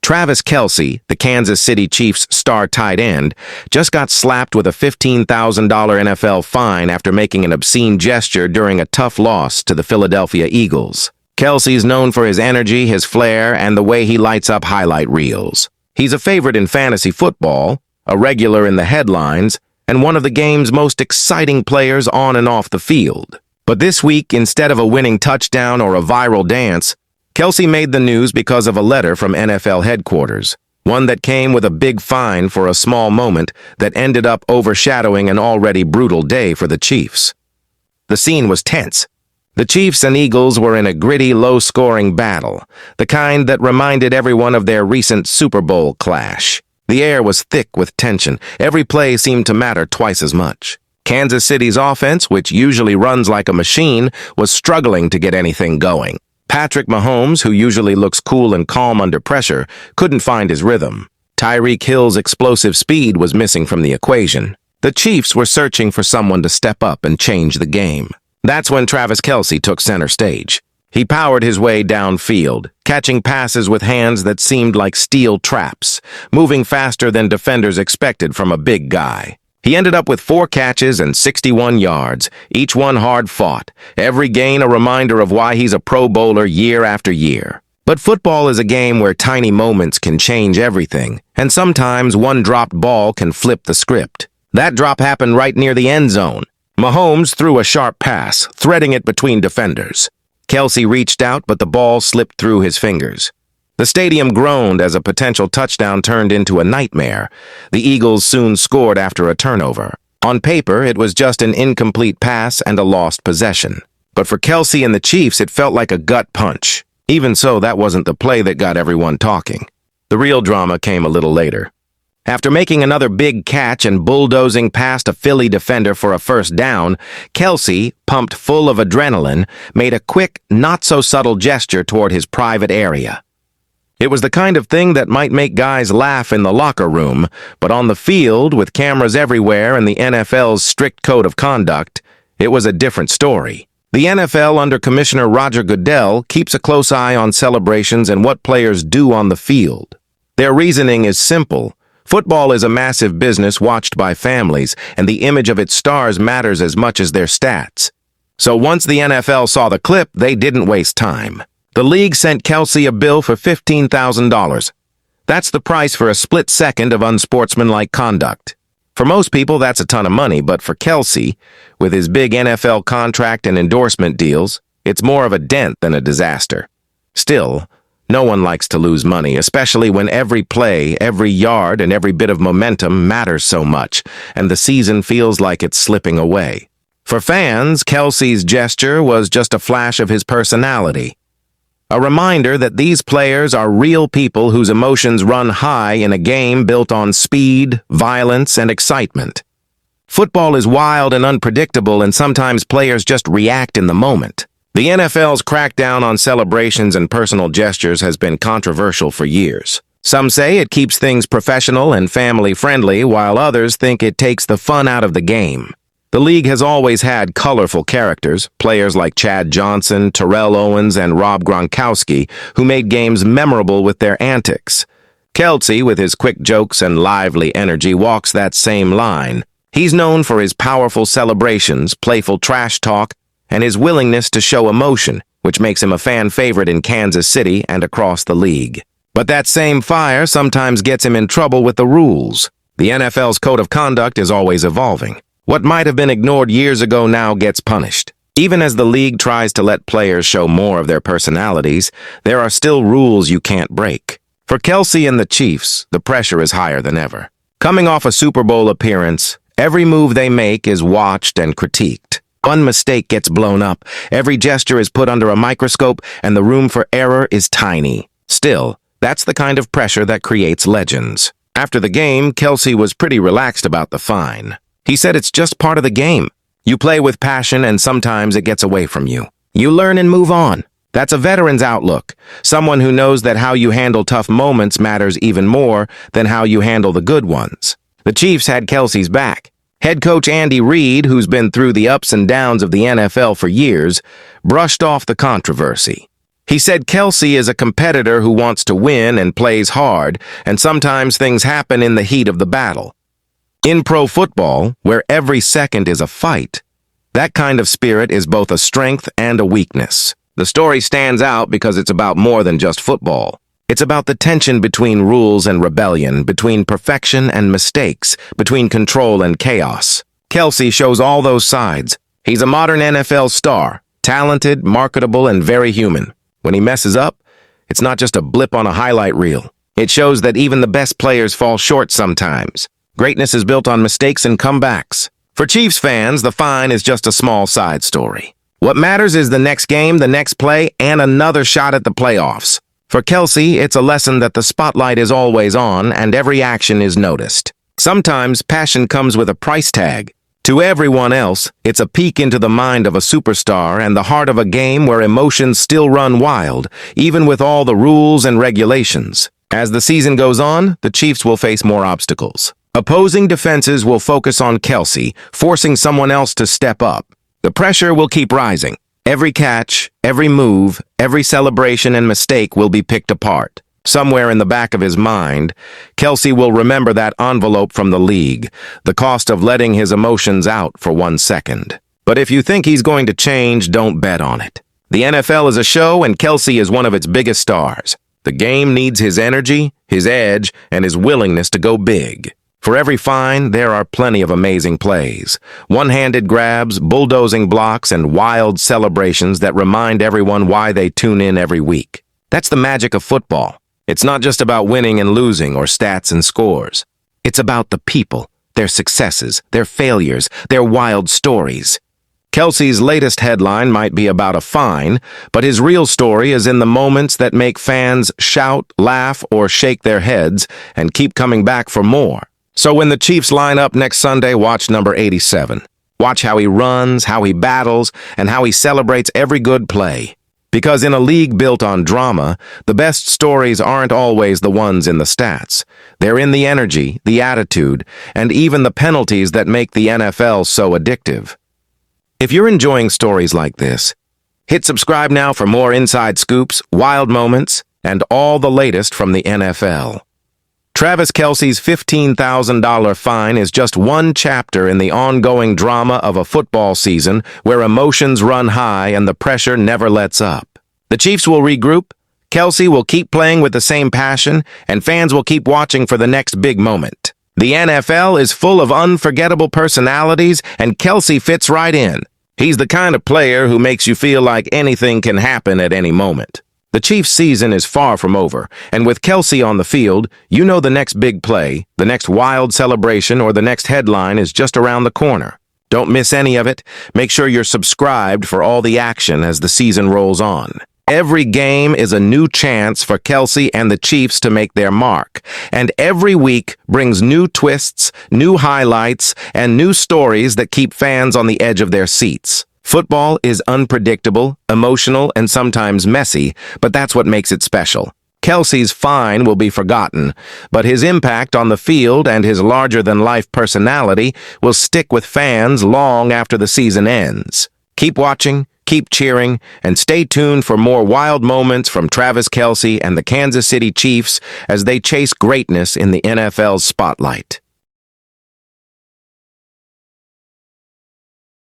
Travis Kelce, the Kansas City Chiefs star tight end, just got slapped with a $15,000 NFL fine after making an obscene gesture during a tough loss to the Philadelphia Eagles. Kelce's known for his energy, his flair, and the way he lights up highlight reels. He's a favorite in fantasy football, a regular in the headlines, and one of the game's most exciting players on and off the field. But this week, instead of a winning touchdown or a viral dance, Kelce made the news because of a letter from NFL headquarters, one that came with a big fine for a small moment that ended up overshadowing an already brutal day for the Chiefs. The scene was tense. The Chiefs and Eagles were in a gritty, low-scoring battle, the kind that reminded everyone of their recent Super Bowl clash. The air was thick with tension. Every play seemed to matter twice as much. Kansas City's offense, which usually runs like a machine, was struggling to get anything going. Patrick Mahomes, who usually looks cool and calm under pressure, couldn't find his rhythm. Tyreek Hill's explosive speed was missing from the equation. The Chiefs were searching for someone to step up and change the game. That's when Travis Kelce took center stage. He powered his way downfield, catching passes with hands that seemed like steel traps, moving faster than defenders expected from a big guy. He ended up with 4 catches and 61 yards, each one hard-fought, every gain a reminder of why he's a Pro Bowler year after year. But football is a game where tiny moments can change everything, and sometimes one dropped ball can flip the script. That drop happened right near the end zone. Mahomes threw a sharp pass, threading it between defenders. Kelce reached out, but the ball slipped through his fingers. The stadium groaned as a potential touchdown turned into a nightmare. The Eagles soon scored after a turnover. On paper, it was just an incomplete pass and a lost possession. But for Kelce and the Chiefs, it felt like a gut punch. Even so, that wasn't the play that got everyone talking. The real drama came a little later. After making another big catch and bulldozing past a Philly defender for a first down, Kelce, pumped full of adrenaline, made a quick, not-so-subtle gesture toward his private area. It was the kind of thing that might make guys laugh in the locker room, but on the field, with cameras everywhere and the NFL's strict code of conduct, it was a different story. The NFL under Commissioner Roger Goodell keeps a close eye on celebrations and what players do on the field. Their reasoning is simple. Football is a massive business watched by families, and the image of its stars matters as much as their stats. So once the NFL saw the clip, they didn't waste time. The league sent Kelce a bill for $15,000. That's the price for a split second of unsportsmanlike conduct. For most people, that's a ton of money, but for Kelce, with his big NFL contract and endorsement deals, it's more of a dent than a disaster. Still, no one likes to lose money, especially when every play, every yard, and every bit of momentum matters so much, and the season feels like it's slipping away. For fans, Kelce's gesture was just a flash of his personality. A reminder that these players are real people whose emotions run high in a game built on speed, violence, and excitement. Football is wild and unpredictable, and sometimes players just react in the moment. The NFL's crackdown on celebrations and personal gestures has been controversial for years. Some say it keeps things professional and family-friendly, while others think it takes the fun out of the game. The league has always had colorful characters, players like Chad Johnson, Terrell Owens, and Rob Gronkowski, who made games memorable with their antics. Kelce, with his quick jokes and lively energy, walks that same line. He's known for his powerful celebrations, playful trash talk, and his willingness to show emotion, which makes him a fan favorite in Kansas City and across the league. But that same fire sometimes gets him in trouble with the rules. The NFL's code of conduct is always evolving. What might have been ignored years ago now gets punished. Even as the league tries to let players show more of their personalities, there are still rules you can't break. For Kelce and the Chiefs, the pressure is higher than ever. Coming off a Super Bowl appearance, every move they make is watched and critiqued. One mistake gets blown up, every gesture is put under a microscope, and the room for error is tiny. Still, that's the kind of pressure that creates legends. After the game, Kelce was pretty relaxed about the fine. He said it's just part of the game. You play with passion and sometimes it gets away from you. You learn and move on. That's a veteran's outlook, someone who knows that how you handle tough moments matters even more than how you handle the good ones. The Chiefs had Kelce's back. Head coach Andy Reid, who's been through the ups and downs of the NFL for years, brushed off the controversy. He said Kelce is a competitor who wants to win and plays hard, and sometimes things happen in the heat of the battle. In pro football, where every second is a fight, that kind of spirit is both a strength and a weakness. The story stands out because it's about more than just football. It's about the tension between rules and rebellion, between perfection and mistakes, between control and chaos. Kelce shows all those sides. He's a modern NFL star, talented, marketable, and very human. When he messes up, it's not just a blip on a highlight reel. It shows that even the best players fall short sometimes. Greatness is built on mistakes and comebacks. For Chiefs fans, the fine is just a small side story. What matters is the next game, the next play, and another shot at the playoffs. For Kelce, it's a lesson that the spotlight is always on and every action is noticed. Sometimes passion comes with a price tag. To everyone else, it's a peek into the mind of a superstar and the heart of a game where emotions still run wild, even with all the rules and regulations. As the season goes on, the Chiefs will face more obstacles. Opposing defenses will focus on Kelce, forcing someone else to step up. The pressure will keep rising. Every catch, every move, every celebration and mistake will be picked apart. Somewhere in the back of his mind, Kelce will remember that envelope from the league, the cost of letting his emotions out for 1 second. But if you think he's going to change, don't bet on it. The NFL is a show and Kelce is one of its biggest stars. The game needs his energy, his edge, and his willingness to go big. For every fine, there are plenty of amazing plays. One-handed grabs, bulldozing blocks, and wild celebrations that remind everyone why they tune in every week. That's the magic of football. It's not just about winning and losing or stats and scores. It's about the people, their successes, their failures, their wild stories. Kelce's latest headline might be about a fine, but his real story is in the moments that make fans shout, laugh, or shake their heads and keep coming back for more. So when the Chiefs line up next Sunday, watch number 87. Watch how he runs, how he battles, and how he celebrates every good play. Because in a league built on drama, the best stories aren't always the ones in the stats. They're in the energy, the attitude, and even the penalties that make the NFL so addictive. If you're enjoying stories like this, hit subscribe now for more inside scoops, wild moments, and all the latest from the NFL. Travis Kelce's $15,000 fine is just one chapter in the ongoing drama of a football season where emotions run high and the pressure never lets up. The Chiefs will regroup, Kelce will keep playing with the same passion, and fans will keep watching for the next big moment. The NFL is full of unforgettable personalities, and Kelce fits right in. He's the kind of player who makes you feel like anything can happen at any moment. The Chiefs' season is far from over, and with Kelce on the field, you know the next big play, the next wild celebration, or the next headline is just around the corner. Don't miss any of it. Make sure you're subscribed for all the action as the season rolls on. Every game is a new chance for Kelce and the Chiefs to make their mark, and every week brings new twists, new highlights, and new stories that keep fans on the edge of their seats. Football is unpredictable, emotional, and sometimes messy, but that's what makes it special. Kelce's fine will be forgotten, but his impact on the field and his larger-than-life personality will stick with fans long after the season ends. Keep watching, keep cheering, and stay tuned for more wild moments from Travis Kelce and the Kansas City Chiefs as they chase greatness in the NFL's spotlight.